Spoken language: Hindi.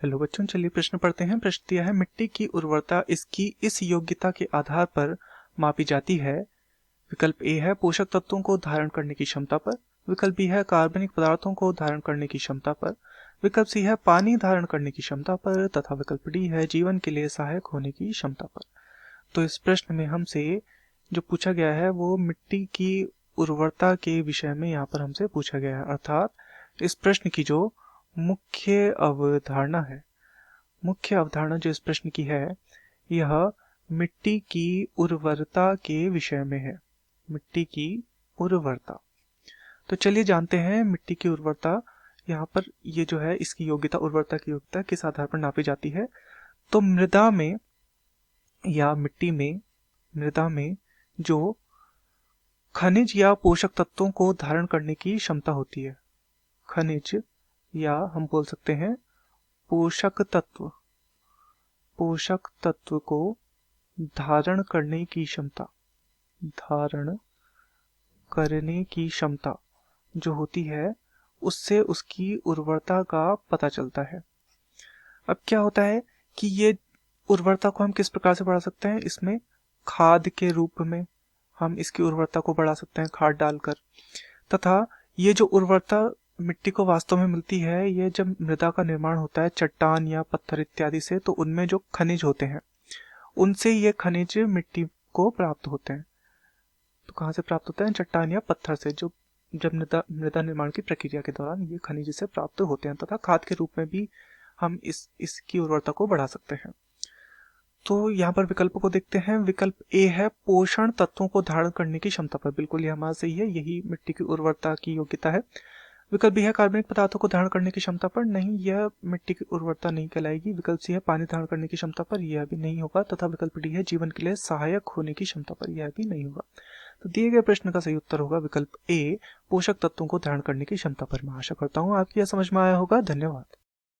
हेलो बच्चों, चलिए प्रश्न पढ़ते हैं। प्रश्न दिया है, मिट्टी की उर्वरता इसकी इस योग्यता के आधार पर मापी जाती है। विकल्प ए है पोषक तत्वों को धारण करने की क्षमता पर। विकल्प बी है कार्बनिक पदार्थों को धारण करने की क्षमता पर। विकल्प सी है पानी धारण करने की क्षमता पर, तथा विकल्प डी है जीवन के लिए सहायक होने की क्षमता पर। तो इस प्रश्न में हमसे जो पूछा गया है वो मिट्टी की उर्वरता के विषय में यहाँ पर हमसे पूछा गया है। अर्थात इस प्रश्न की जो मुख्य अवधारणा है, मुख्य अवधारणा जो इस प्रश्न की है, यह मिट्टी की उर्वरता के विषय में है। मिट्टी की उर्वरता। तो चलिए जानते हैं मिट्टी की उर्वरता यहाँ पर ये जो है इसकी योग्यता, उर्वरता की योग्यता किस आधार पर नापी जाती है। तो मृदा में या मिट्टी में, मृदा में जो खनिज या पोषक तत्वों को धारण करने की क्षमता होती है, खनिज या हम बोल सकते हैं पोषक तत्व, पोषक तत्व को धारण करने की क्षमता, धारण करने की क्षमता जो होती है उससे उसकी उर्वरता का पता चलता है। अब क्या होता है कि ये उर्वरता को हम किस प्रकार से बढ़ा सकते हैं, इसमें खाद के रूप में हम इसकी उर्वरता को बढ़ा सकते हैं, खाद डालकर। तथा ये जो उर्वरता मिट्टी को वास्तव में मिलती है, ये जब मृदा का निर्माण होता है चट्टान या पत्थर इत्यादि से, तो उनमें जो खनिज होते हैं उनसे ये खनिज मिट्टी को प्राप्त होते हैं। तो कहाँ से प्राप्त होते हैं? चट्टान या पत्थर से, जो जब मृदा निर्माण की प्रक्रिया के दौरान ये खनिज से प्राप्त होते हैं। तथा खाद के रूप में भी हम इसकी उर्वरता को बढ़ा सकते हैं। तो यहाँ पर विकल्प को देखते हैं। विकल्प ए है पोषण तत्वों को धारण करने की क्षमता पर। बिल्कुल ये हमारा सही है, यही मिट्टी की उर्वरता की योग्यता है। विकल्प बी है कार्बनिक पदार्थों को धारण करने की क्षमता पर। नहीं, यह मिट्टी की उर्वरता नहीं कहलाएगी। विकल्प सी है पानी धारण करने की क्षमता पर। यह भी नहीं होगा। तथा विकल्प डी है जीवन के लिए सहायक होने की क्षमता पर। यह भी नहीं होगा। तो दिए गए प्रश्न का सही उत्तर होगा विकल्प ए, पोषक तत्वों को धारण करने की क्षमता पर। मैं आशा करता हूँ आपकी यह समझ में आया होगा। धन्यवाद।